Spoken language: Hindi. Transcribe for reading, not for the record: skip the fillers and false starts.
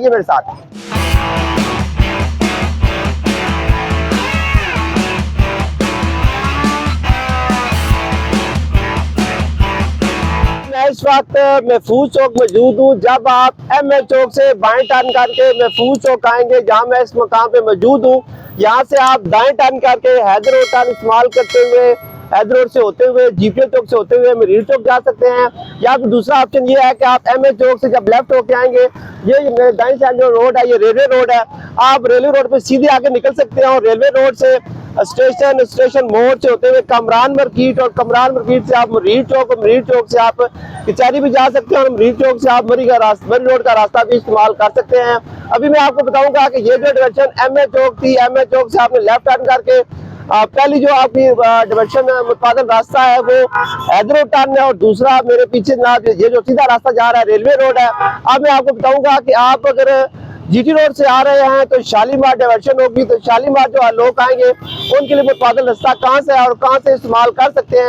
आइए मेरे साथ। मैं इस वक्त महफूज चौक मौजूद हूँ। जब आप एमए चौक से बाएं टर्न करके महफूज चौक आएंगे, जहाँ मैं इस मकाम पे मौजूद हूँ, यहाँ से आप दाएं टर्न करके हैदर रोड टर्न इस्तेमाल करते हुए, हैदर रोड से होते हुए, जीपीओ चौक से होते हुए मरीज चौक जा सकते हैं। या फिर दूसरा ऑप्शन ये है कि आप एमए चौक से जब लेफ्ट होके आएंगे, ये दाएं साइड जो रोड है ये रेलवे रोड है, आप रेलवे रोड पे सीधे आगे निकल सकते हैं और रेलवे रोड से स्टेशन मोड़ से होते हुए कमरान मार्केट, और कमरान मार्केट से आप मरीज चौक, और मरीज चौक से आप कचहरी भी जा सकते हैं, और मरीज चौक से आप मरी रोड का रास्ता भी इस्तेमाल कर सकते हैं। अभी मैं आपको बताऊंगा कि ये जो डायरेक्शन एमए चौक थी, एमए चौक से आपने लेफ्ट टर्न करके पहली जो आपकी डायरेक्शन मुतबादल रास्ता है वो हैदर रोड टर्न है, और दूसरा मेरे पीछे ना ये जो सीधा रास्ता जा रहा है रेलवे रोड है। अब मैं आपको बताऊंगा कि आप अगर जीटी रोड से आ रहे हैं तो शालीमार डायवर्शन होगी, तो शालीमार जो लोग आएंगे उनके लिए मुतबादल रास्ता कहाँ से है और कहाँ से इस्तेमाल कर सकते हैं,